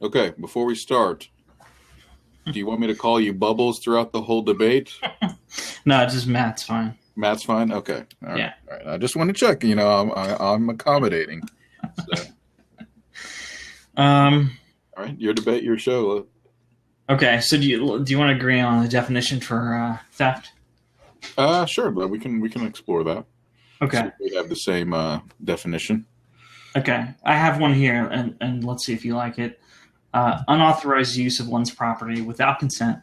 Okay, before we start, do you want me to call you Bubbles throughout the whole debate? No, just Matt's fine. Matt's fine? Okay. All right. Yeah. All right. I just want to check. I'm accommodating. So, Um. all right. Your debate, your show. Okay. So do you want to agree on the definition for theft? Sure. But we can explore that. Okay. See if we have the same definition. Okay. I have one here, and let's see if you like it. Unauthorized use of one's property without consent,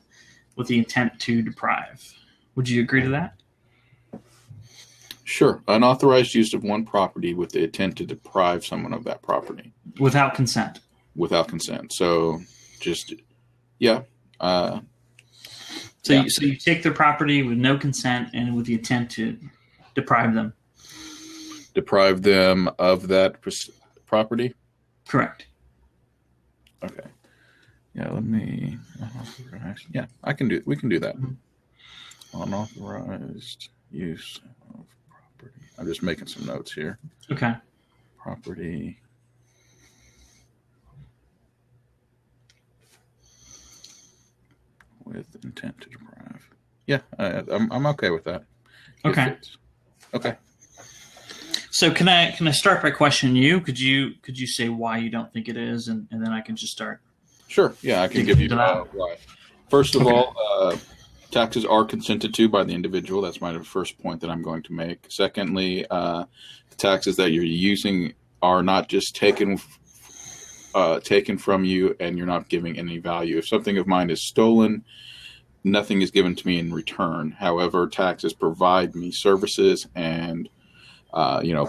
with the intent to deprive. Would you agree to that? Sure. Unauthorized use of one property with the intent to deprive someone of that property. Without consent. Without consent. So, just yeah. So you take their property with no consent and with the intent to deprive them. Deprive them of that property. Correct. Okay. Yeah, let me. Yeah, we can do that. Mm-hmm. Unauthorized use of property. I'm just making some notes here. Okay. Property. With intent to deprive. Yeah, I'm okay with that. Okay. Okay. So can I start by questioning you? Could you say why you don't think it is, and then I can just start? Sure. Yeah, I can give you why. First of all, taxes are consented to by the individual. That's my first point that I'm going to make. Secondly, the taxes that you're using are not just taken from you, and you're not giving any value. If something of mine is stolen, nothing is given to me in return. However, taxes provide me services and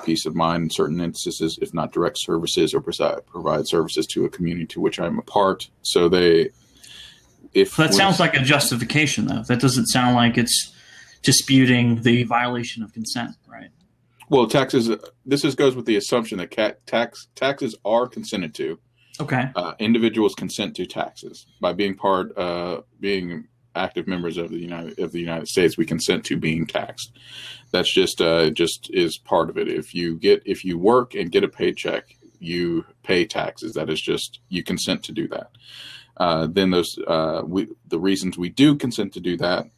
peace of mind in certain instances, if not direct services, or provide services to a community to which I'm a part. So that sounds like a justification, though. That doesn't sound like it's disputing the violation of consent, right? Well, taxes. This goes with the assumption that taxes are consented to. Okay. Individuals consent to taxes by being being active members of the United States. We consent to being taxed. That's just is part of it. If you work and get a paycheck, you pay taxes. That is just, you consent to do that. Then the reasons we do consent to do that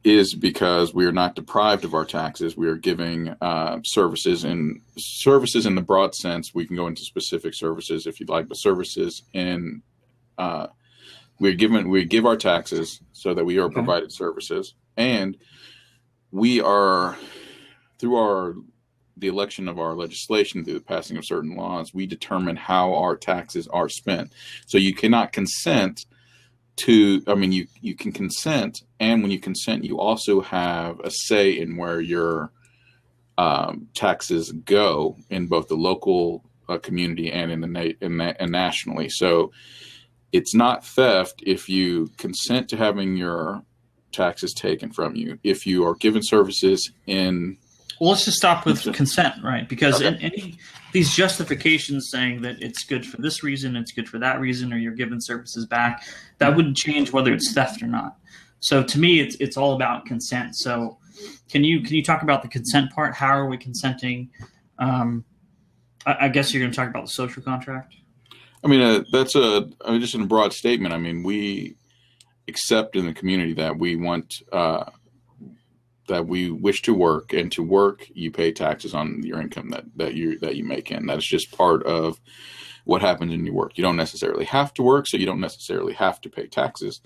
is because we are not deprived of our taxes. We are giving services in the broad sense. We can go into specific services if you'd like, but services in we give our taxes so that we are provided services, and we are through the election of our legislation, through the passing of certain laws, we determine how our taxes are spent. So you cannot consent to, you can consent, and when you consent, you also have a say in where your taxes go in both the local community and and nationally. So it's not theft if you consent to having your taxes taken from you. If you are given services in... Well, let's just stop with consent, right? Because in these justifications saying that it's good for this reason, it's good for that reason, or you're given services back, that wouldn't change whether it's theft or not. So to me, it's all about consent. So can you talk about the consent part? How are we consenting? I guess you're going to talk about the social contract. That's just in a broad statement. We accept in the community that we want, that we wish to work, and to work, you pay taxes on your income that you make in. That's just part of what happens in your work. You don't necessarily have to work, so you don't necessarily have to pay taxes.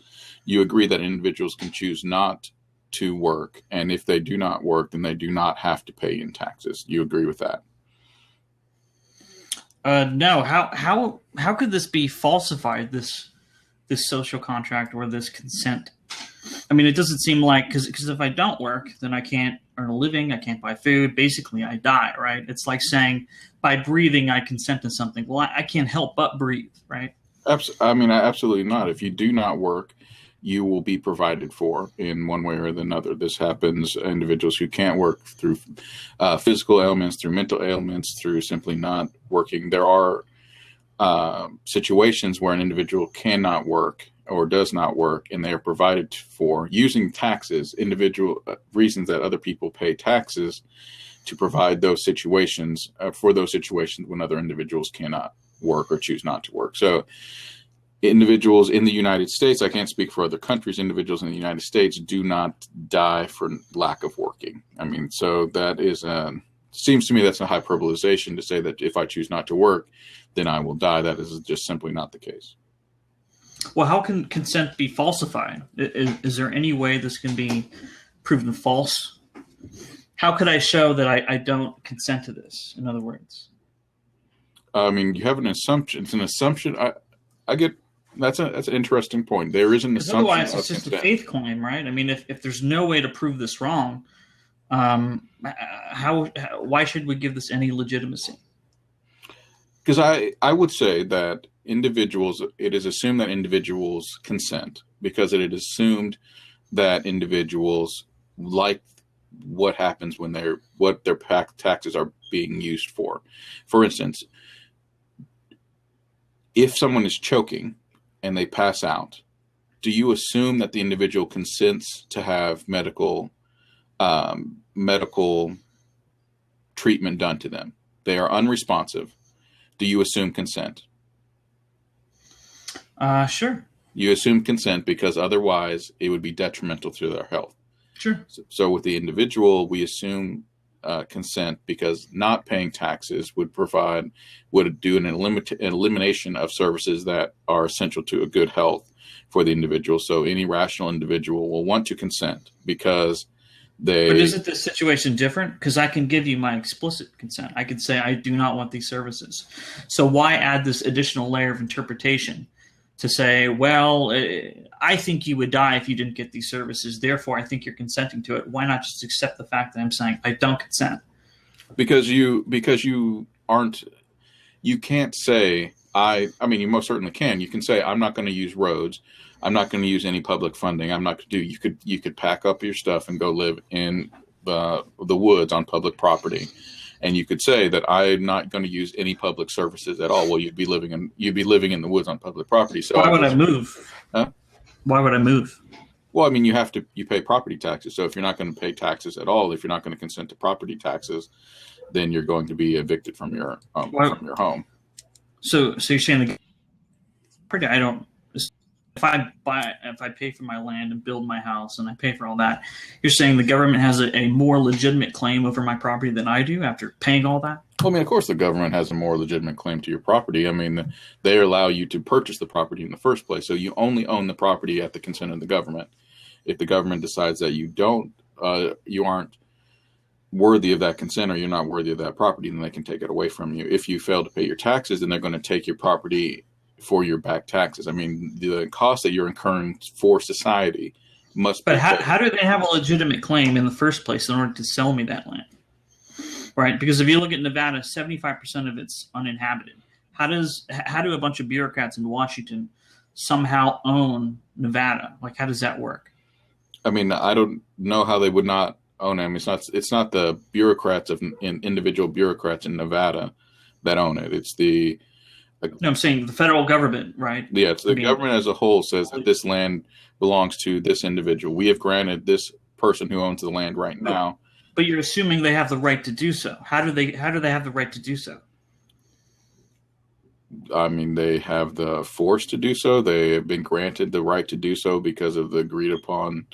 You agree that individuals can choose not to work, and if they do not work, then they do not have to pay in taxes. You agree with that? No. How could this be falsified? This social contract or this consent? It doesn't seem like, because if I don't work, then I can't earn a living. I can't buy food. Basically, I die. Right? It's like saying by breathing, I consent to something. Well, I can't help but breathe. Right? Absolutely not. If you do not work, you will be provided for in one way or another. This happens individuals who can't work through physical ailments, through mental ailments, through simply not working. There are situations where an individual cannot work or does not work, and they are provided for using taxes, individual reasons that other people pay taxes to provide those situations, for those situations when other individuals cannot work or choose not to work. So individuals in the United States, I can't speak for other countries, individuals in the United States do not die for lack of working. I mean, so that is seems to me that's a hyperbolization to say that if I choose not to work, then I will die. That is just simply not the case. Well, how can consent be falsified? Is there any way this can be proven false? How could I show that I don't consent to this, in other words? I mean, you have an assumption. It's an assumption. I get that's an interesting point. There is an assumption. Otherwise, it's just a faith claim, right? I mean, if there's no way to prove this wrong, why should we give this any legitimacy? Because I would say that it is assumed that individuals consent because it is assumed that individuals like what happens when what their taxes are being used for. For instance, if someone is choking and they pass out, do you assume that the individual consents to have medical treatment done to them? They are unresponsive. Do you assume consent? Sure. You assume consent because otherwise it would be detrimental to their health. Sure. So with the individual, we assume consent because not paying taxes would do an elimination of services that are essential to a good health for the individual. So any rational individual will want to consent because But isn't this situation different? Because I can give you my explicit consent. I could say I do not want these services. So why add this additional layer of interpretation to say, well, I think you would die if you didn't get these services. Therefore, I think you're consenting to it. Why not just accept the fact that I'm saying I don't consent? Because you can't say I mean, you most certainly can. You can say I'm not going to use roads. I'm not going to use any public funding. I'm not going to do. You could pack up your stuff and go live in the woods on public property, and you could say that I'm not going to use any public services at all. Well, you'd be living in the woods on public property. So why would I move? Huh? Why would I move? Well, I mean, you pay property taxes. So if you're not going to pay taxes at all, if you're not going to consent to property taxes, then you're going to be evicted from your home. So you're saying I don't. If I pay for my land and build my house and I pay for all that, you're saying the government has a more legitimate claim over my property than I do after paying all that? Well, I mean, of course the government has a more legitimate claim to your property. I mean, they allow you to purchase the property in the first place. So you only own the property at the consent of the government. If the government decides that you aren't worthy of that consent or you're not worthy of that property, then they can take it away from you. If you fail to pay your taxes, then they're going to take your property for your back taxes. I mean, the cost that you're incurring for society must be. But how do they have a legitimate claim in the first place in order to sell me that land? Right? Because if you look at Nevada, 75% of it's uninhabited. How do a bunch of bureaucrats in Washington somehow own Nevada? Like, how does that work? I mean, I don't know how they would not own it. I mean, it's not the bureaucrats individual bureaucrats in Nevada that own it. It's no, I'm saying the federal government, right? Yeah, it's the government as a whole says that this land belongs to this individual. We have granted this person who owns the land right now. But you're assuming they have the right to do so. How do they have the right to do so? I mean, they have the force to do so. They have been granted the right to do so because of the agreed upon,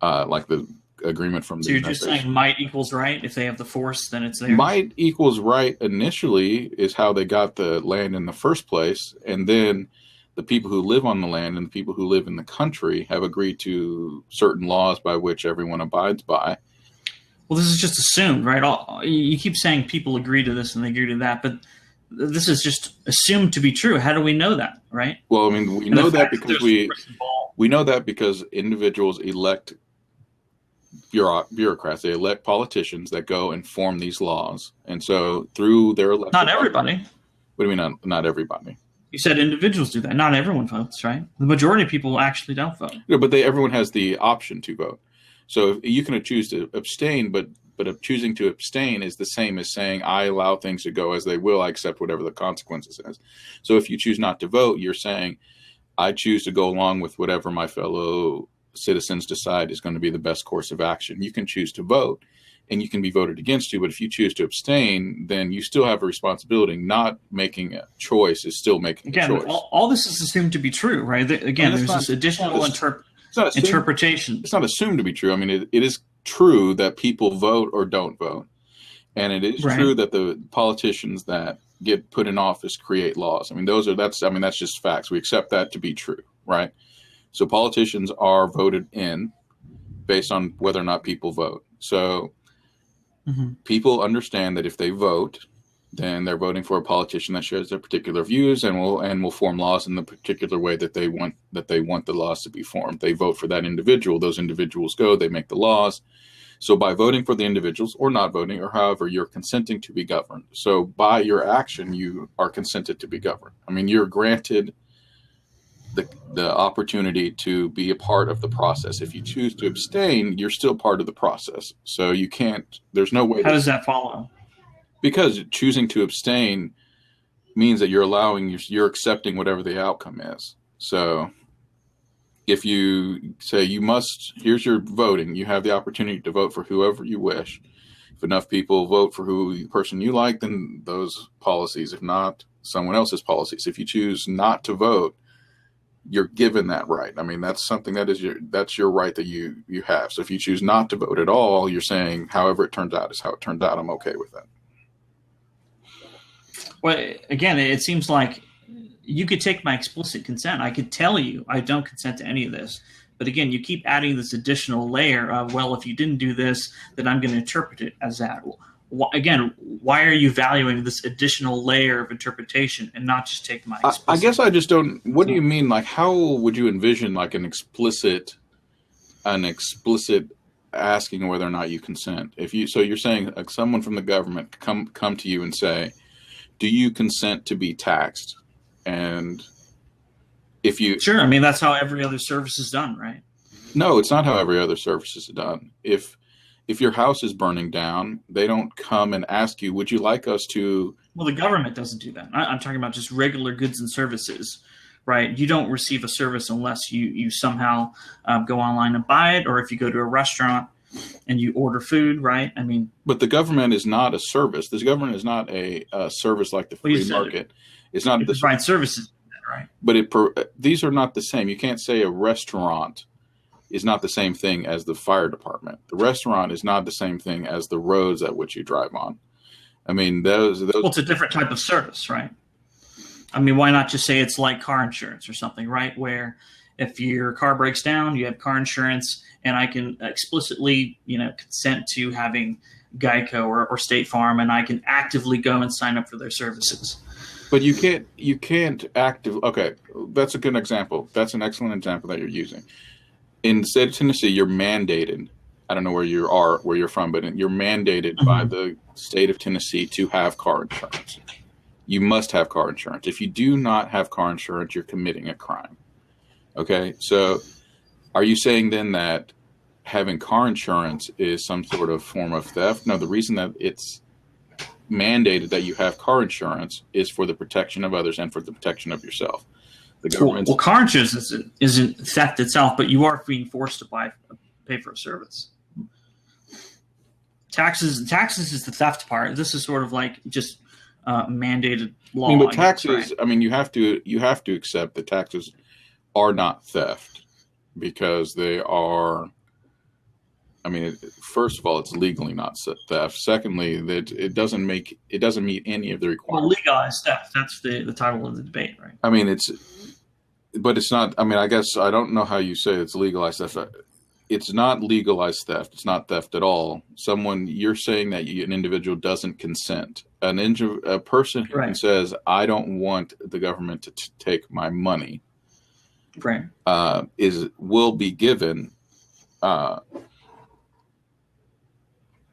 like the agreement from the United States. So you're just saying might equals right? If they have the force, then it's theirs? Might equals right initially is how they got the land in the first place. And then the people who live on the land and the people who live in the country have agreed to certain laws by which everyone abides by. Well, this is just assumed, right? You keep saying people agree to this and they agree to that, but this is just assumed to be true. How do we know that, right? Well, I mean, we know that because we know that because individuals elect bureaucrats. They elect politicians that go and form these laws, and so through their election. Not everybody. What do you mean? Not everybody. You said individuals do that. Not everyone votes, right? The majority of people actually don't vote. Yeah, but everyone has the option to vote. So you can choose to abstain, but choosing to abstain is the same as saying I allow things to go as they will. I accept whatever the consequences is. So if you choose not to vote, you're saying I choose to go along with whatever my fellow citizens decide is going to be the best course of action. You can choose to vote, and you can be voted against you. But if you choose to abstain, then you still have a responsibility. Not making a choice is still making a choice. All this is assumed to be true, right? Again, there's this additional interpretation. It's not assumed to be true. I mean, it is true that people vote or don't vote. And it is true that the politicians that get put in office create laws. I mean, that's just facts. We accept that to be true, right? So politicians are voted in based on whether or not people vote. So people understand that if they vote, then they're voting for a politician that shares their particular views and will form laws in the particular way that they want the laws to be formed. They vote for that individual. Those individuals they make the laws. So by voting for the individuals or not voting, or however, you're consenting to be governed. So by your action, you are consented to be governed. I mean, you're granted the opportunity to be a part of the process. If you choose to abstain, you're still part of the process. So you can't, there's no way. How does that follow? Because choosing to abstain means that you're accepting whatever the outcome is. So if you say here's your voting, you have the opportunity to vote for whoever you wish. If enough people vote for the person you like, then those policies. If not, someone else's policies. If you choose not to vote, you're given that right. I mean, that's something that's your right that you have. So if you choose not to vote at all, you're saying however it turns out is how it turned out. I'm okay with that. Well, again, it seems like you could take my explicit consent. I could tell you I don't consent to any of this. But again, you keep adding this additional layer of, well, if you didn't do this, then I'm going to interpret it as that. Again, why are you valuing this additional layer of interpretation and not just take my explicit? I guess I just don't. What do you mean? Like, how would you envision like an explicit asking whether or not you consent? So you're saying like someone from the government come to you and say, do you consent to be taxed? And if you sure, I mean that's how every other service is done, right? No, it's not how every other service is done. If your house is burning down, they don't come and ask you, would you like us to? Well, the government doesn't do that. I'm talking about just regular goods and services, right? You don't receive a service unless you somehow go online and buy it, or if you go to a restaurant and you order food, right? I mean, but the government is not a service. This government is not a service like the free market. It's not the provide services, right? But these are not the same. You can't say a restaurant is not the same thing as the fire department. The restaurant is not the same thing as the roads at which you drive on. I mean, those. Well, it's a different type of service, right? I mean, why not just say it's like car insurance or something, right? Where if your car breaks down, you have car insurance, and I can explicitly, consent to having Geico or State Farm, and I can actively go and sign up for their services. But you can't okay, that's a good example. That's an excellent example that you're using. In the state of Tennessee, you're mandated. I don't know where you're from, but you're mandated by the state of Tennessee to have car insurance. You must have car insurance. If you do not have car insurance, you're committing a crime. Okay, so are you saying then that having car insurance is some sort of form of theft? No, the reason that it's mandated that you have car insurance is for the protection of others and for the protection of yourself. Well, car insurance isn't theft itself, but you are being forced to pay for a service. Taxes is the theft part. This is sort of like just mandated law. I mean, but taxes. Right? I mean, you have to accept that taxes are not theft because they are. I mean, first of all, it's legally not theft. Secondly, that it doesn't meet any of the requirements. Well, legalized theft. That's the title of the debate, right? I mean, but it's not. I mean, I guess I don't know how you say it's legalized theft. It's not legalized theft. It's not theft at all. You're saying that an individual doesn't consent. A person who says, "I don't want the government to take my money," right? Will be given.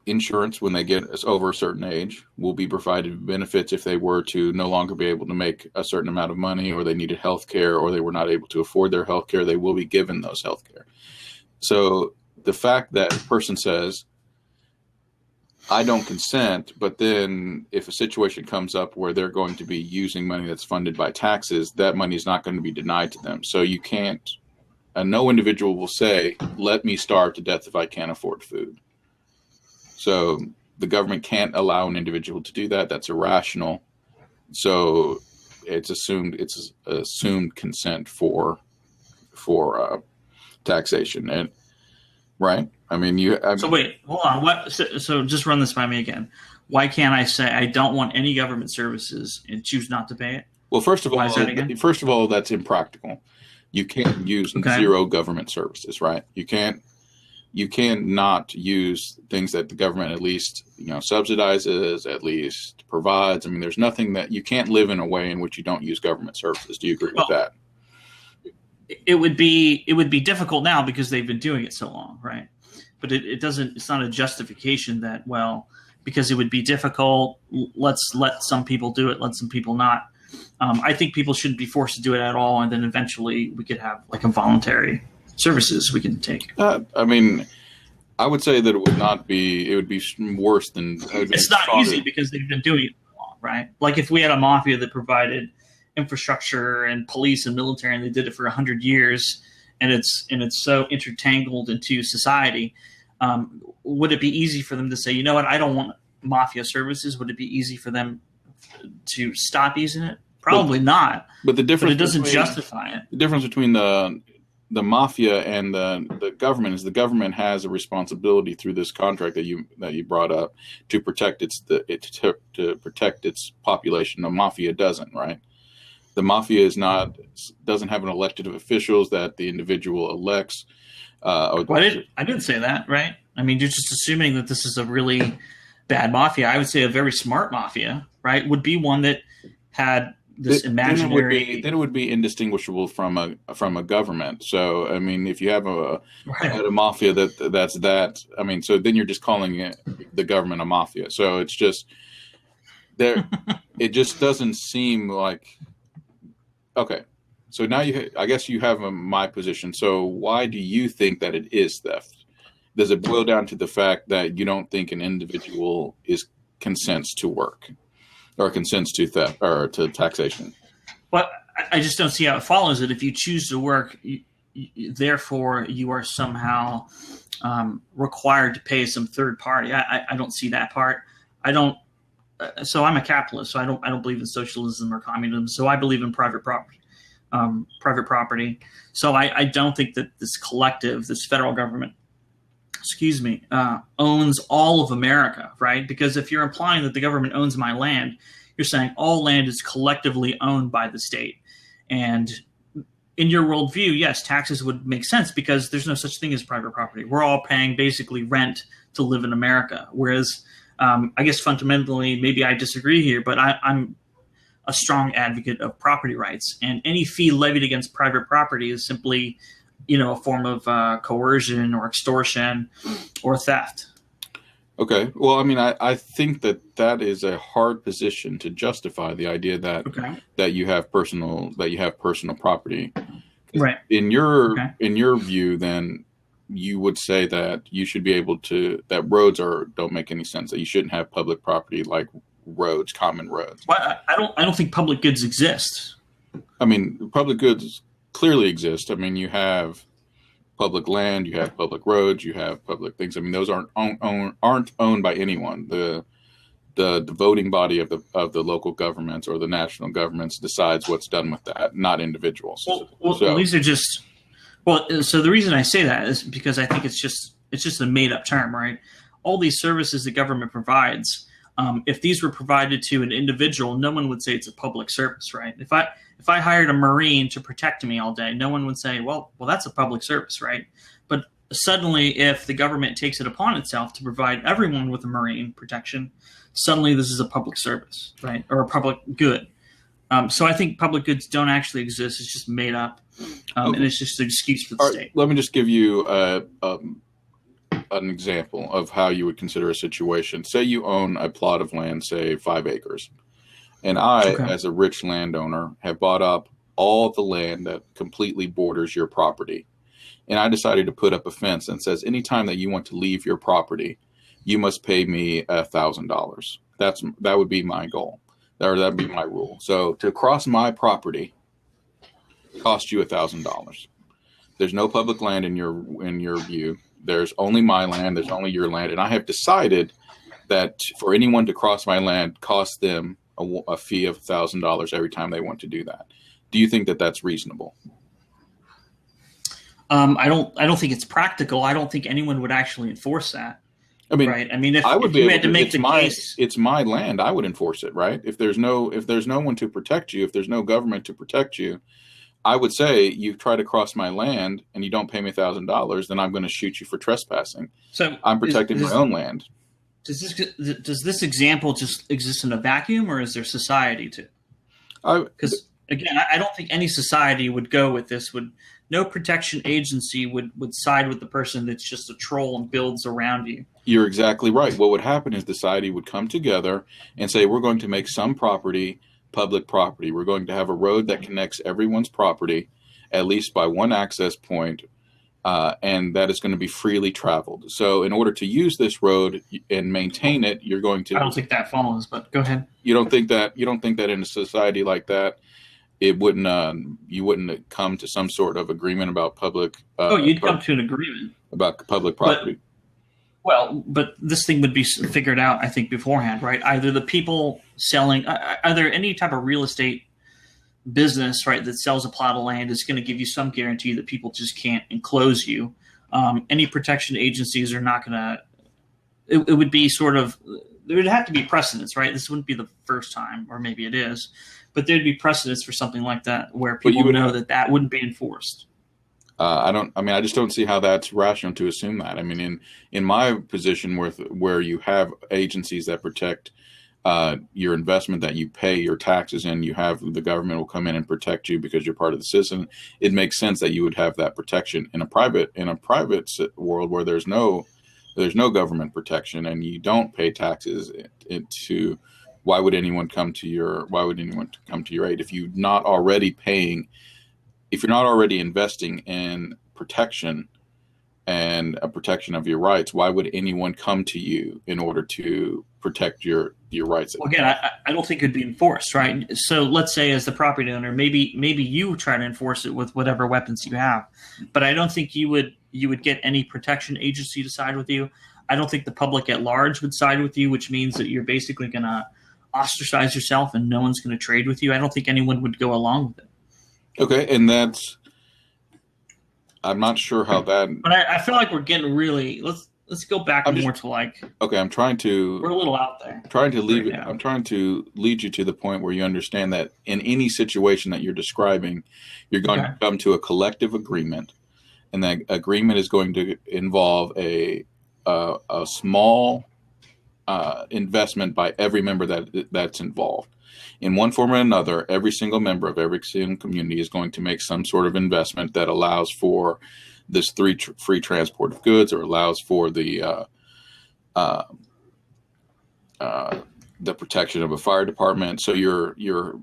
Insurance when they get over a certain age, will be provided benefits if they were to no longer be able to make a certain amount of money, or they needed health care, or they were not able to afford their health care. They will be given those health care. So the fact that a person says, I don't consent, but then if a situation comes up where they're going to be using money that's funded by taxes, that money is not going to be denied to them. So you can't, no individual will say, let me starve to death if I can't afford food. So the government can't allow an individual to do that. That's irrational. So it's assumed consent for taxation, and right. I mean, So wait, hold on. What? So just run this by me again. Why can't I say I don't want any government services and choose not to pay it? Well, first of Why is that again? all, that's impractical. You can't use zero government services, right? You can't not use things that the government at least subsidizes, at least provides. I mean, there's nothing that you can't live in a way in which you don't use government services. Do you agree with that? It would be difficult now because they've been doing it so long, right? But it's not a justification that, well, because it would be difficult, let's let some people do it, let some people not. I think people shouldn't be forced to do it at all, and then eventually we could have like a voluntary services we can take. I mean, I would say that it would be worse than. It's not easy because they've been doing it for long, right? Like if we had a mafia that provided infrastructure and police and military, and they did it for 100 years, and it's so intertangled into society. Would it be easy for them to say, you know what, I don't want mafia services? Would it be easy for them to stop using it? Probably not. But the difference, it doesn't justify it. The difference between the mafia and the government is the government has a responsibility through this contract that you brought up to protect to protect its population. The mafia doesn't, right? The mafia doesn't have an elected officials that the individual elects. I didn't say that, right? I mean, you're just assuming that this is a really bad mafia. I would say a very smart mafia, right, would be one that had this imaginary. Then it would be indistinguishable from a government. So I mean, if you have a mafia that's I mean, so then you're just calling it the government a mafia. So it's just there. It just doesn't seem like okay. So now I guess you have my position. So why do you think that it is theft? Does it boil down to the fact that you don't think an individual consents to work or consents to theft or to taxation? Well, I just don't see how it follows that if you choose to work, therefore you are somehow required to pay some third party. I don't see that part. I don't. So I'm a capitalist. So I don't believe in socialism or communism. So I believe in private property. So I don't think that this collective, this federal government, owns all of America, right? Because if you're implying that the government owns my land, you're saying all land is collectively owned by the state. And in your worldview, yes, taxes would make sense because there's no such thing as private property. We're all paying basically rent to live in America. Whereas I guess fundamentally, maybe I disagree here, but I'm a strong advocate of property rights, and any fee levied against private property is simply, a form of coercion or extortion or theft. Okay. Well, I mean, I think that is a hard position to justify the idea that you have personal property. Right. In your view, then you would say that you should be able that roads don't make any sense, that you shouldn't have public property like roads, common roads. Well, I don't think public goods exist. I mean, public goods clearly exist. I mean, you have public land, you have public roads, you have public things. I mean, those aren't owned by anyone. The voting body of the local governments or the national governments decides what's done with that, not individuals. Well, these are just so the reason I say that is because I think it's just a made up term, right? All these services the government provides. If these were provided to an individual, no one would say it's a public service, right? If I hired a Marine to protect me all day, no one would say, well, that's a public service, right? But suddenly, if the government takes it upon itself to provide everyone with a Marine protection, suddenly this is a public service, right? Or a public good. So I think public goods don't actually exist. It's just made up, and it's just an excuse for the state. Let me just give you an example of how you would consider a situation. Say you own a plot of land, say 5 acres. And I, as a rich landowner, have bought up all the land that completely borders your property. And I decided to put up a fence that says, anytime that you want to leave your property, you must pay me $1,000. That would be my goal. Or that'd be my rule. So to cross my property cost you $1,000. There's no public land in your view. there's only my land, there's only your land, and I have decided that for anyone to cross my land costs them a fee of $1,000 every time they want to do that. Do you think that that's reasonable? I don't think it's practical. I don't think anyone would actually enforce that. I mean, right. I mean, if, I would if be you able had to to. make It's the my case, it's my land. I would enforce it, right? If there's no one to protect you, if there's no government to protect you, I would say you try to cross my land and you don't pay me $1,000, then I'm going to shoot you for trespassing. so I'm protecting my own land. does this example just exist in a vacuum, or is there society too? Because again, I don't think any society would go with this. No protection agency would side with the person that's just a troll and builds around you. You're exactly right. What would happen is society would come together and say, we're going to make some property public property. We're going to have a road that connects everyone's property, at least by one access point, and that is going to be freely traveled. So in order to use this road and maintain it, you're going to... I don't think that follows, but go ahead. You don't think that in a society like that, it wouldn't you wouldn't come to some sort of agreement about public... you'd come to an agreement. About public property. But this thing would be figured out, I think, beforehand, right? Either the people selling, either any type of real estate business, right, that sells a plot of land is going to give you some guarantee that people just can't enclose you. Any protection agencies are not going to, it would be sort of, there would have to be precedents, right? This wouldn't be the first time, or maybe it is, but there'd be precedents for something like that where people would know that wouldn't be enforced. I just don't see how that's rational to assume that. I mean, in my position where you have agencies that protect your investment that you pay your taxes in, you have the government will come in and protect you because you're part of the system. It makes sense that you would have that protection in a private world where there's no government protection and you don't pay taxes into. Why would anyone come to your aid if you're not already paying? If you're not already investing in protection and a protection of your rights, why would anyone come to you in order to protect your rights? Well, again, I don't think it would be enforced, right? So let's say as the property owner, maybe you try to enforce it with whatever weapons you have, but I don't think you would get any protection agency to side with you. I don't think the public at large would side with you, which means that you're basically going to ostracize yourself and no one's going to trade with you. I don't think anyone would go along with it. Okay, and I'm not sure how that. But I feel like we're getting really. Let's go back more to like. Okay, I'm trying to. We're a little out there. I'm trying to lead you to the point where you understand that in any situation that you're describing, you're going to come to a collective agreement, and that agreement is going to involve a small investment by every member that's involved. In one form or another, every single member of every single community is going to make some sort of investment that allows for this free transport of goods, or allows for the protection of a fire department. So your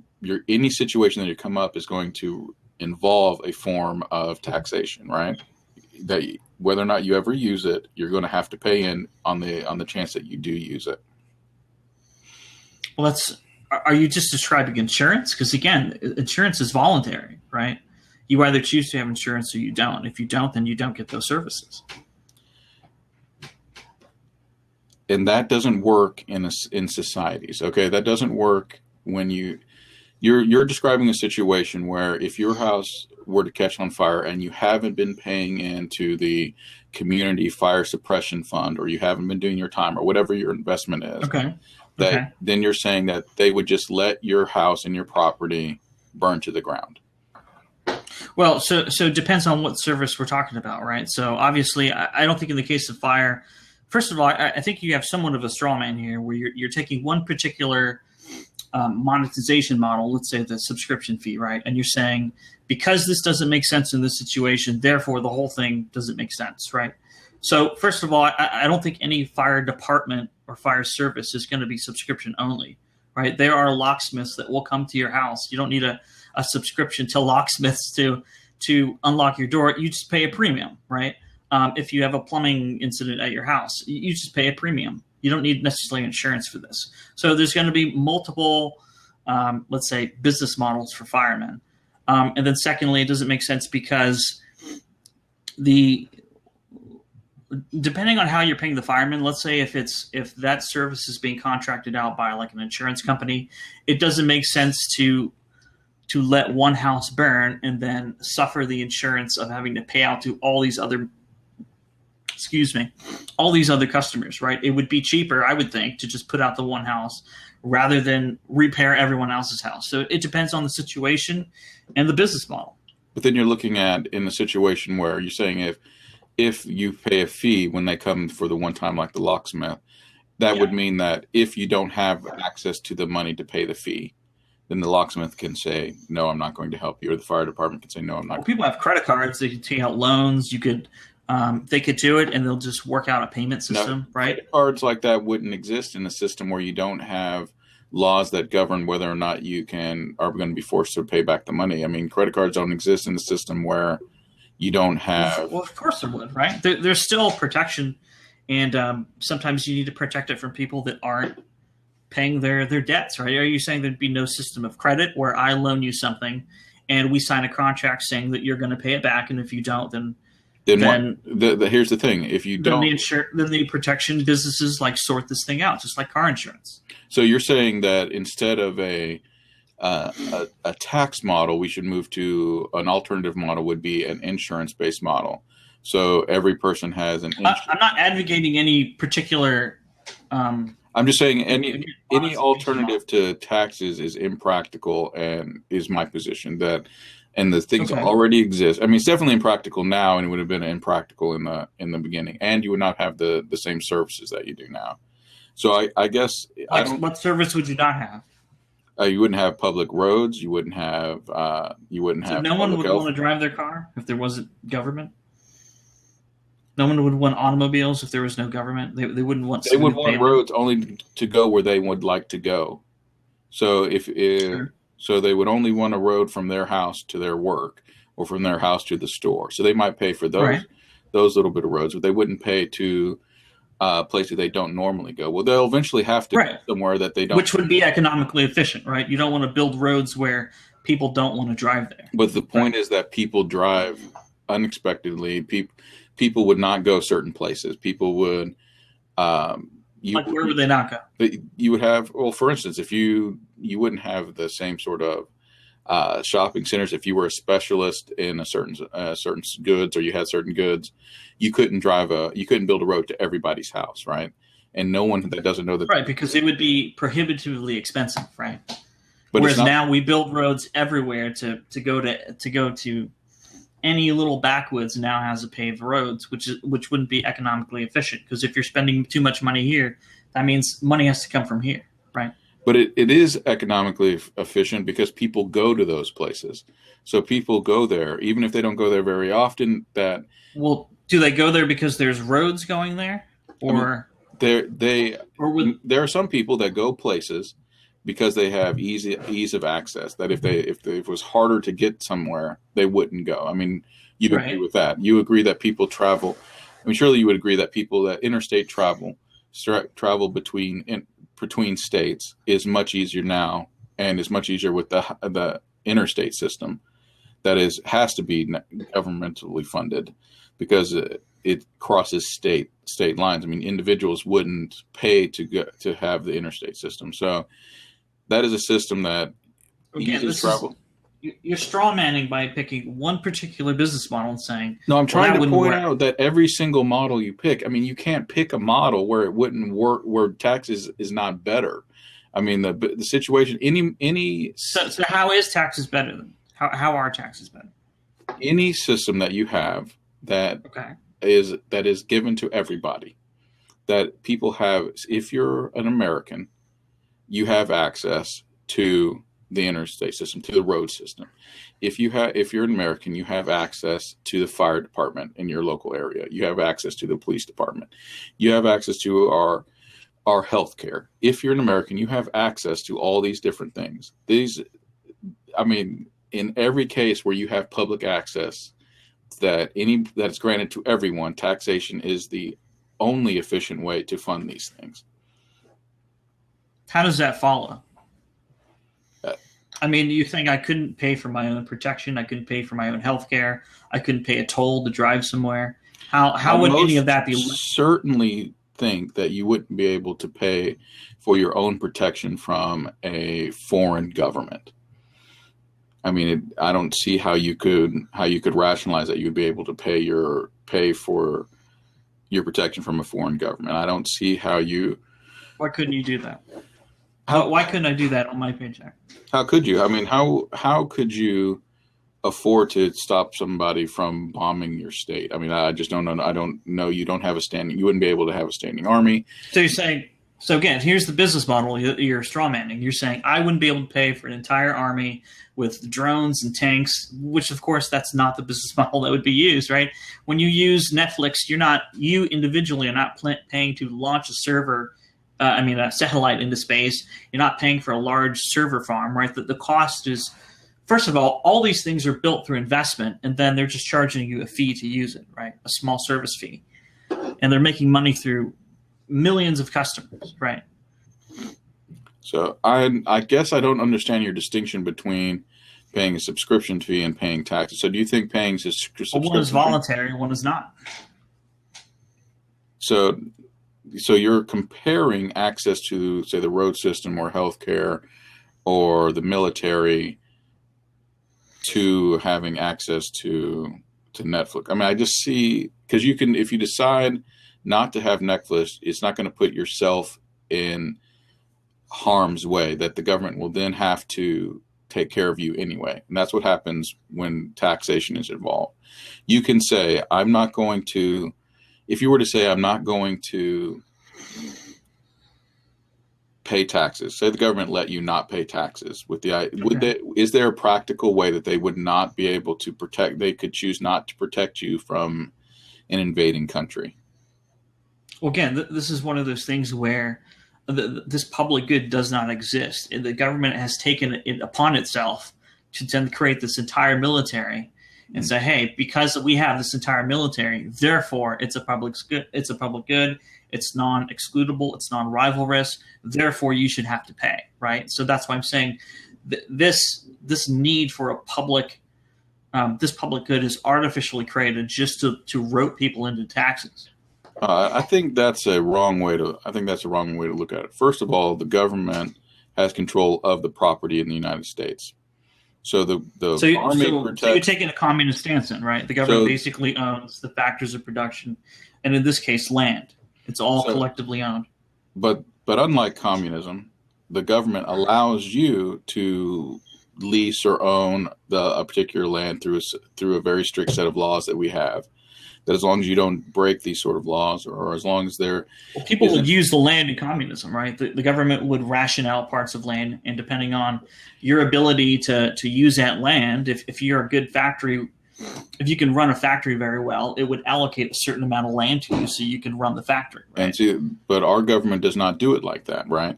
any situation that you come up is going to involve a form of taxation, right? That whether or not you ever use it, you're going to have to pay in on the chance that you do use it. Well, are you just describing insurance? Because again, insurance is voluntary, right? You either choose to have insurance or you don't. If you don't, then you don't get those services. And that doesn't work in societies. Okay, that doesn't work when you're describing a situation where if your house were to catch on fire and you haven't been paying into the community fire suppression fund, or you haven't been doing your time, or whatever your investment is. Okay. Then you're saying that they would just let your house and your property burn to the ground. Well, so it depends on what service we're talking about, right? So obviously, I don't think in the case of fire, first of all, I think you have somewhat of a straw man here where you're taking one particular monetization model, let's say the subscription fee, right? And you're saying, because this doesn't make sense in this situation, therefore the whole thing doesn't make sense, right? So first of all, I don't think any fire department or fire service is going to be subscription only, right? There are locksmiths that will come to your house. You don't need a subscription to locksmiths to unlock your door. You just pay a premium, right? If you have a plumbing incident at your house, you just pay a premium. You don't need necessarily insurance for this. So there's going to be multiple, let's say, business models for firemen. And then secondly, it doesn't make sense because depending on how you're paying the firemen, let's say if that service is being contracted out by like an insurance company, it doesn't make sense to let one house burn and then suffer the insurance of having to pay out to all these other customers, right? It would be cheaper, I would think, to just put out the one house rather than repair everyone else's house. So it depends on the situation and the business model. But then you're looking at in the situation where you're saying if you pay a fee when they come for the one time, like the locksmith, that would mean that if you don't have access to the money to pay the fee, then the locksmith can say, no, I'm not going to help you. Or the fire department can say, no, I'm not. Well, people have credit cards. They can take out loans. They could do it, and they'll just work out a payment system, right? Credit cards like that wouldn't exist in a system where you don't have laws that govern whether or not you are going to be forced to pay back the money. I mean, credit cards don't exist in a system where you don't have. Well, of course there would, right? There's still protection, and sometimes you need to protect it from people that aren't paying their debts, right? Are you saying there'd be no system of credit where I loan you something and we sign a contract saying that you're going to pay it back, and if you don't, then here's the thing: if you don't, then the protection businesses like sort this thing out, just like car insurance. So you're saying that instead of a tax model, we should move to an alternative model would be an insurance-based model. So every person has an. I'm not advocating any particular. I'm just saying any alternative to taxes is impractical, and is my position that, and the things already exist. I mean, it's definitely impractical now, and it would have been impractical in the beginning, and you would not have the same services that you do now. So I guess what service would you not have? You wouldn't have public roads. You wouldn't have. So no one would want to drive their car if there wasn't government. No one would want automobiles if there was no government. They wouldn't want. They would want roads only to go where they would like to go. So so they would only want a road from their house to their work, or from their house to the store. So they might pay for those little bit of roads, but they wouldn't pay to places they don't normally go. Well, they'll eventually have to go somewhere that they don't. Which would be economically efficient, right? You don't want to build roads where people don't want to drive there. But the point is that people drive unexpectedly. People would not go certain places. People would. Where would they not go? You would have, well, for instance, if you wouldn't have the same sort of shopping centers. If you were a specialist in a certain goods, or you had certain goods, you couldn't build a road to everybody's house, right? And no one that doesn't know that, right? Because it would be prohibitively expensive, right? But whereas now we build roads everywhere to go to any little backwoods now has a paved roads, which wouldn't be economically efficient, because if you're spending too much money here, that means money has to come from here, right? But it is economically efficient because people go to those places. So people go there, even if they don't go there very often. Well, do they go there because there's roads going there, or there are some people that go places because they have ease of access, that if it was harder to get somewhere, they wouldn't go. I mean, you agree with that. You agree that people travel. I mean, surely you would agree that interstate travel between states is much easier now, and is much easier with the interstate system that has to be governmentally funded, because it crosses state lines. I mean, individuals wouldn't pay to have the interstate system. So that is a system that eases travel. You're straw manning by picking one particular business model and saying, no, I'm trying to point out that every single model you pick, I mean, you can't pick a model where it wouldn't work, where taxes is not better. I mean, the situation, So how is taxes better then? How are taxes better? Any system that you have that is given to everybody, that people have, if you're an American, you have access to the interstate system, to the road system. If you're an American, you have access to the fire department in your local area. You have access to the police department. You have access to our health care. If you're an American, you have access to all these different things. In every case where you have public access that's granted to everyone, taxation is the only efficient way to fund these things. How does that follow? I mean, you think I couldn't pay for my own protection? I couldn't pay for my own health care? I couldn't pay a toll to drive somewhere? How would any of that be? Certainly think that you wouldn't be able to pay for your own protection from a foreign government. I mean, I don't see how you could rationalize that you'd be able to pay for your protection from a foreign government. I don't see how you. Why couldn't you do that? Why couldn't I do that on my paycheck? How could you? I mean, how could you afford to stop somebody from bombing your state? I mean, I just don't know. I don't know. You don't have a standing. You wouldn't be able to have a standing army. So you're saying. So again, here's the business model you're strawmanning. You're saying I wouldn't be able to pay for an entire army with drones and tanks, which of course that's not the business model that would be used, right? When you use Netflix, you individually are not paying to launch a server, a satellite into space. You're not paying for a large server farm, right? The cost is, first of all these things are built through investment, and then they're just charging you a fee to use it, right? A small service fee, and they're making money through millions of customers, right? So I guess I don't understand your distinction between paying a subscription fee and paying taxes. So do you think paying a subscription one is voluntary, one is not. So you're comparing access to, say, the road system or healthcare or the military to having access to Netflix. I mean, I just see, because you can, if you decide not to have Netflix, it's not going to put yourself in harm's way that the government will then have to take care of you anyway. And that's what happens when taxation is involved. You can say, I'm not going to, if you were to say, I'm not going to pay taxes, say the government let you not pay taxes, is there a practical way that they would not be able to protect, they could choose not to protect you from an invading country? Well, again, this is one of those things where this public good does not exist. The government has taken it upon itself to then create this entire military and say, hey, because we have this entire military, therefore it's a public good. It's a public good. It's non-excludable. It's non-rivalrous. Therefore, you should have to pay, right? So that's why I'm saying this need for a public, this public good is artificially created just to rope people into taxes. I think that's a wrong way to. I think that's a wrong way to look at it. First of all, the government has control of the property in the United States. So so you're taking a communist stance, then, right? The government basically owns the factors of production, and in this case, land. It's all collectively owned. But unlike communism, the government allows you to lease or own a particular land through a very strict set of laws that we have. That as long as you don't break these sort of laws, or as long as people would use the land in communism, right? The government would ration out parts of land, and depending on your ability to use that land, if you're a good factory, if you can run a factory very well, it would allocate a certain amount of land to you so you can run the factory. Right? But our government does not do it like that, right?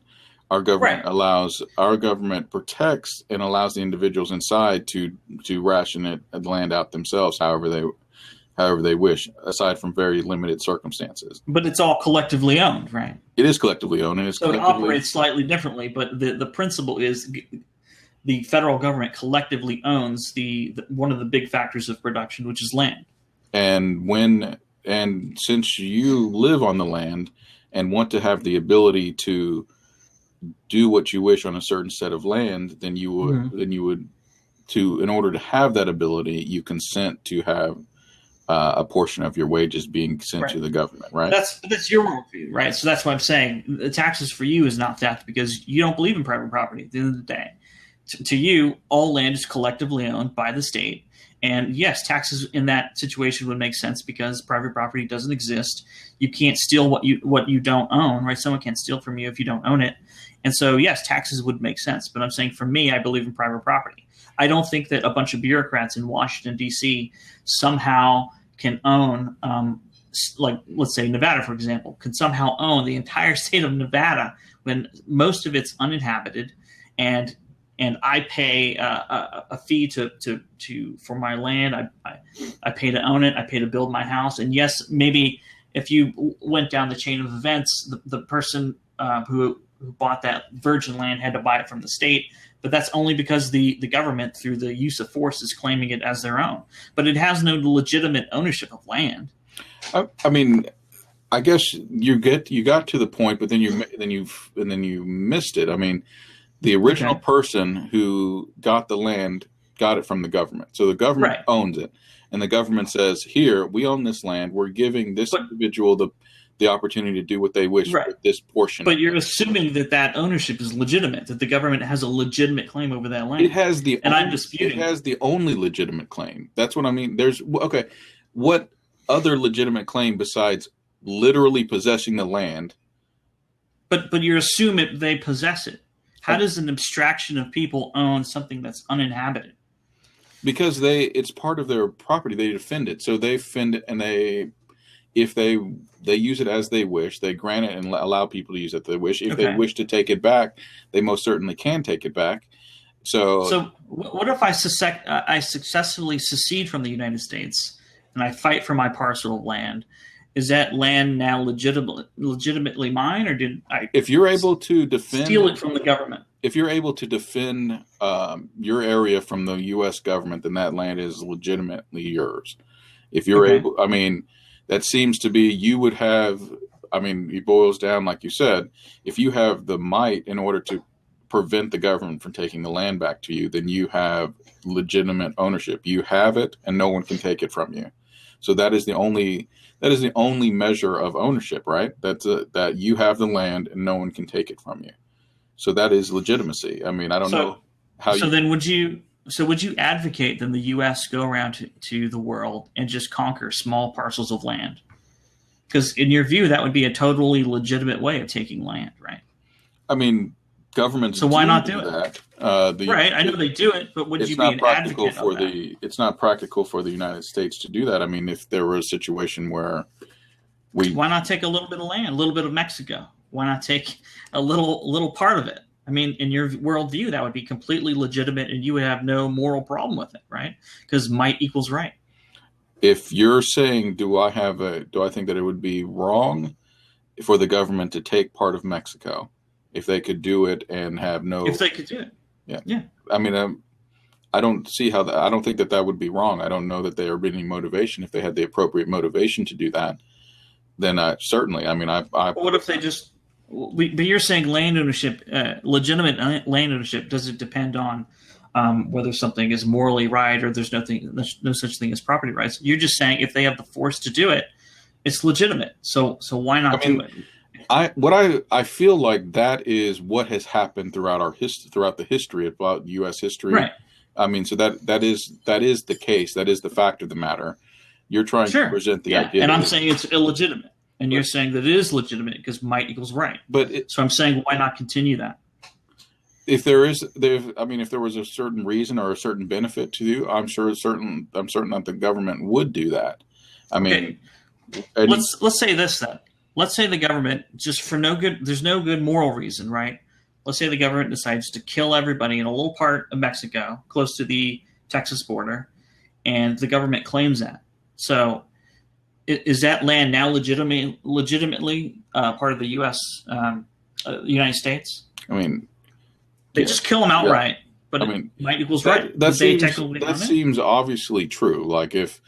Our government protects and allows the individuals inside to ration the land out themselves, however they wish, aside from very limited circumstances. But it's all collectively owned, right? It is collectively owned, and it operates slightly differently. But the principle is the federal government collectively owns the one of the big factors of production, which is land. And since you live on the land and want to have the ability to do what you wish on a certain set of land, then you would in order to have that ability, you consent to have a portion of your wages being sent to the government, right? That's your worldview, right? So that's what I'm saying. The taxes for you is not theft because you don't believe in private property at the end of the day. To you, all land is collectively owned by the state. And yes, taxes in that situation would make sense because private property doesn't exist. You can't steal what you don't own, right? Someone can't steal from you if you don't own it. And so, yes, taxes would make sense. But I'm saying for me, I believe in private property. I don't think that a bunch of bureaucrats in Washington, D.C. somehow can own, like, let's say Nevada, for example, can somehow own the entire state of Nevada when most of it's uninhabited, and I pay a fee for my land. I pay to own it. I pay to build my house. And yes, maybe if you went down the chain of events, the person who bought that virgin land had to buy it from the state. But that's only because the government, through the use of force, is claiming it as their own. But it has no legitimate ownership of land. I mean, I guess you got to the point, but then you missed it. I mean, the original Okay. person who got the land got it from the government. So the government Right. owns it. And the government says, here, we own this land. We're giving this But individual the opportunity to do what they wish right. with this portion But of you're it. assuming that that ownership is legitimate, that the government has a legitimate claim over that It land. has the And I'm only, it disputing that. has the only legitimate claim. That's what I mean. There's okay. What other legitimate claim besides literally possessing the land? But you're assuming they possess it. How does an abstraction of people own something that's uninhabited? Because it's part of their property. They defend it. So they defend it, and if they use it as they wish, they grant it and allow people to use it if they wish. If they wish to take it back, they most certainly can take it back. So what if I successfully secede from the United States and I fight for my parcel of land? Is that land now legitimately mine, or did I if you're able to defend steal it from the government? If you're able to defend your area from the U.S. government, then that land is legitimately yours. If you're able, I mean, that seems to be you would have. I mean, it boils down, like you said, if you have the might in order to prevent the government from taking the land back to you, then you have legitimate ownership. You have it, and no one can take it from you. So that is the only measure of ownership, right? That you have the land and no one can take it from you. So that is legitimacy. I mean, I don't know how. So then, would you advocate then the U.S. go around to the world and just conquer small parcels of land? Because in your view, that would be a totally legitimate way of taking land, right? I mean, governments. So why not do that? Right, I know they do it, but would you be an advocate of that? It's not practical for the United States to do that. I mean, if there were a situation where why not take a little bit of land, a little bit of Mexico? Why not take a little part of it? I mean, in your worldview, that would be completely legitimate, and you would have no moral problem with it, right? Because might equals right. If you're saying, do I think that it would be wrong for the government to take part of Mexico if they could do it and have no? If they could do it, yeah. I mean, I don't see how I don't think that would be wrong. I don't know that there would be any motivation if they had the appropriate motivation to do that. Then certainly, I mean, what if they just? But you're saying land ownership, legitimate land ownership, doesn't depend on whether something is morally right or there's no such thing as property rights. You're just saying if they have the force to do it, it's legitimate. So why not do it? I feel like that is what has happened throughout the history about U.S. history. Right. I mean, so that is the case. That is the fact of the matter. You're trying to present the idea, and I'm saying it's illegitimate, and you're saying that it is legitimate because might equals right. So I'm saying why not continue that? If there was a certain reason or a certain benefit to you, I'm certain that the government would do that. I mean, let's say this then. Let's say the government, just for there's no good moral reason, right? Let's say the government decides to kill everybody in a little part of Mexico, close to the Texas border, and the government claims that. So is that land now legitimately part of the U.S. United States? I mean, they just kill them outright, but might equals right. That seems obviously true. Like if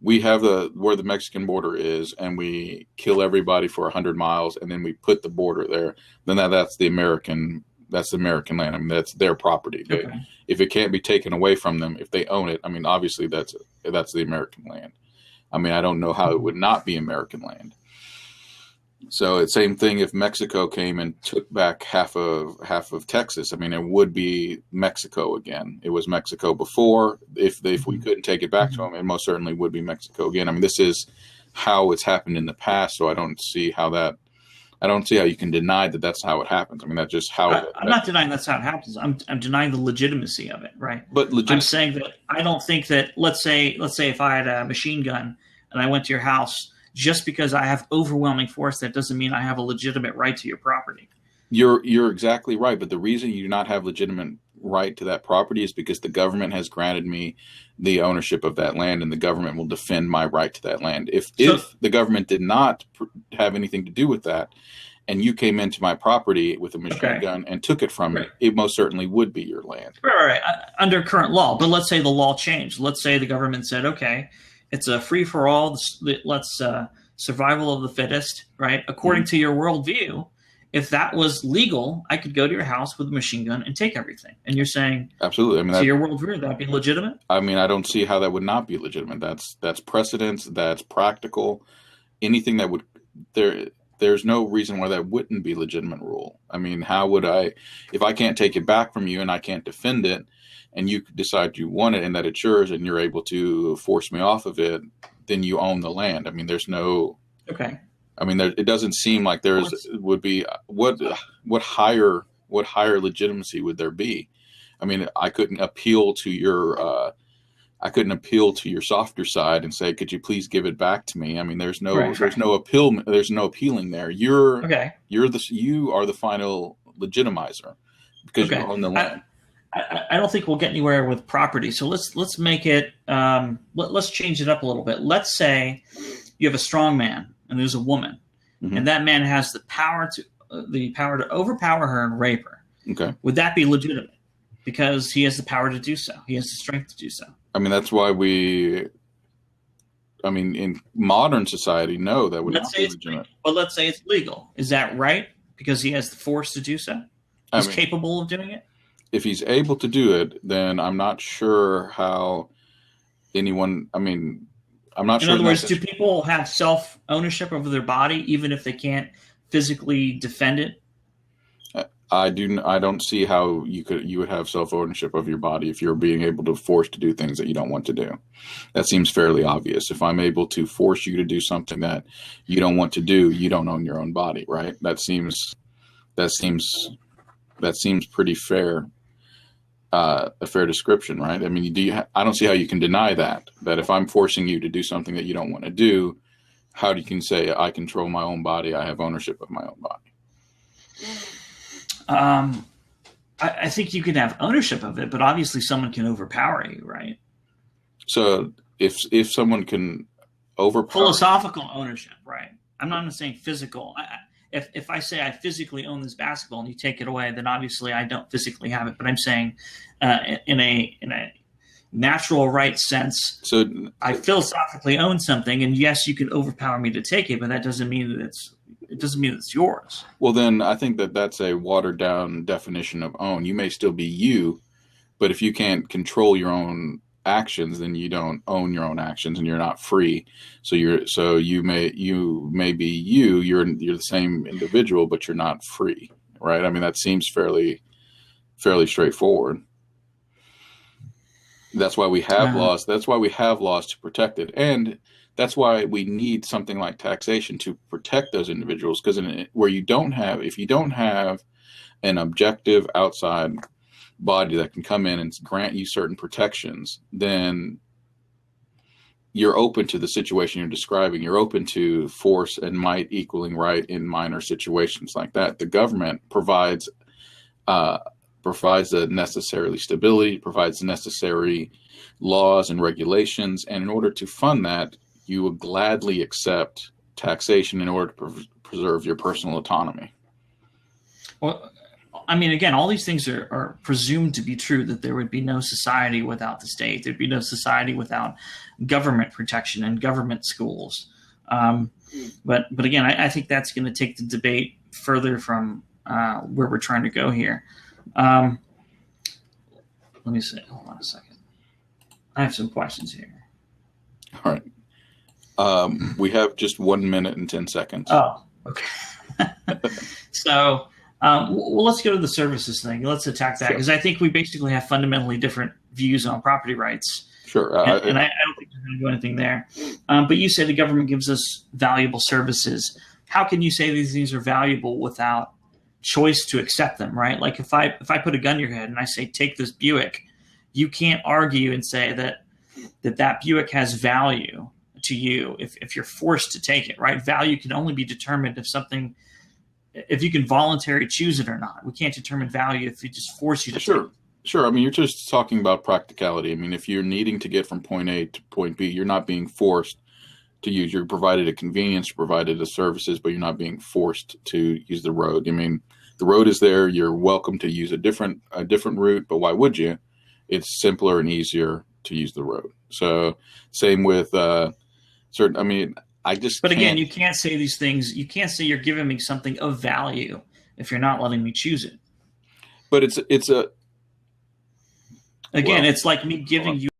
we have where the Mexican border is, and we kill everybody for 100 miles, and then we put the border there, then that's the American land. I mean, that's their property. If it can't be taken away from them, if they own it, I mean, obviously that's the American land. I mean, I don't know how it would not be American land. So it's same thing if Mexico came and took back half of Texas. I mean, it would be Mexico again. It was Mexico before. If we couldn't take it back to them, it most certainly would be Mexico again. I mean, this is how it's happened in the past. So I don't see how you can deny that that's how it happens. I mean, that's just how. I'm not denying that's how it happens. I'm denying the legitimacy of it, right? But I'm saying that I don't think that. Let's say if I had a machine gun and I went to your house. Just because I have overwhelming force, that doesn't mean I have a legitimate right to your property. You're exactly right. But the reason you do not have legitimate right to that property is because the government has granted me the ownership of that land, and the government will defend my right to that land. If the government did not have anything to do with that, and you came into my property with a machine gun and took it from me, it most certainly would be your land. Right. Under current law. But let's say the law changed. Let's say the government said, okay, It's a free for all. Let's survival of the fittest, right? According to your worldview, if that was legal, I could go to your house with a machine gun and take everything. And you're saying, absolutely. I mean, to your worldview, that'd be legitimate? I mean, I don't see how that would not be legitimate. That's precedence. That's practical. Anything that would there's no reason why that wouldn't be legitimate rule. I mean, how would I, if I can't take it back from you and I can't defend it, and you decide you want it and that it's yours and you're able to force me off of it, then you own the land. I mean, there's no. Okay. I mean, it doesn't seem like would be what higher legitimacy would there be? I mean, I couldn't appeal to your softer side and say, could you please give it back to me? I mean, there's no appealing there. You are the final legitimizer because you own the land. I don't think we'll get anywhere with property. So let's make it. Let's change it up a little bit. Let's say you have a strong man and there's a woman, and that man has the power to overpower her and rape her. Okay, would that be legitimate? Because he has the power to do so. He has the strength to do so. I mean, that's why in modern society, no, that would not be legitimate. But let's say it's legal. Is that right? Because he has the force to do so? He's capable of doing it? If he's able to do it, then I'm not sure how anyone, I'm not sure. In other words, do people have self-ownership over their body even if they can't physically defend it? I don't see how you would have self-ownership of your body if you're being able to force to do things that you don't want to do. That seems fairly obvious. If I'm able to force you to do something that you don't want to do, you don't own your own body, right? That seems pretty fair. A fair description, right? I mean, I don't see how you can deny that if I'm forcing you to do something that you don't want to do, how do you can say I control my own body, I have ownership of my own body? I think you can have ownership of it, but obviously someone can overpower you, right? So if someone can overpower philosophical ownership, right? I'm not saying physical. If I say I physically own this basketball and you take it away, then obviously I don't physically have it. But I'm saying in a natural right sense, so I philosophically own something, and yes, you can overpower me to take it, but that doesn't mean that it's yours. Well, then I think that's a watered down definition of own. You may still be you, but if you can't control your own actions, then you don't own your own actions and you're not free. So you may be you're the same individual, but you're not free, right? I mean, that seems fairly straightforward. That's why we have laws. That's why we have laws to protect it. And that's why we need something like taxation to protect those individuals. Because if you don't have an objective outside body that can come in and grant you certain protections, then you're open to the situation you're describing. You're open to force and might equaling right in minor situations like that. The government provides the necessary stability, provides the necessary laws and regulations, and in order to fund that, you would gladly accept taxation in order to preserve your personal autonomy. Well, I mean, again, all these things are presumed to be true, that there would be no society without the state. There'd be no society without government protection and government schools. But again, I think that's going to take the debate further from where we're trying to go here. Let me see. Hold on a second. I have some questions here. All right. We have just 1 minute and 10 seconds. Oh, okay. So, well, let's go to the services thing. Let's attack that, because I think we basically have fundamentally different views on property rights. Sure. And I don't think we're going to do anything there. But you say the government gives us valuable services. How can you say these things are valuable without choice to accept them, right? Like if I put a gun to your head and I say, take this Buick, you can't argue and say that Buick has value to you if you're forced to take it, right? Value can only be determined if you can voluntarily choose it or not. We can't determine value if we just force you to take it. Sure. I mean, you're just talking about practicality. I mean, if you're needing to get from point A to point B, you're not being forced to use. You're provided a convenience, provided a services, but you're not being forced to use the road. I mean, the road is there. You're welcome to use a different route, but why would you? It's simpler and easier to use the road. So same with certain. I mean, I just. But again, you can't say these things. You can't say you're giving me something of value if you're not letting me choose it. But it's a. Again, Well, it's like me giving you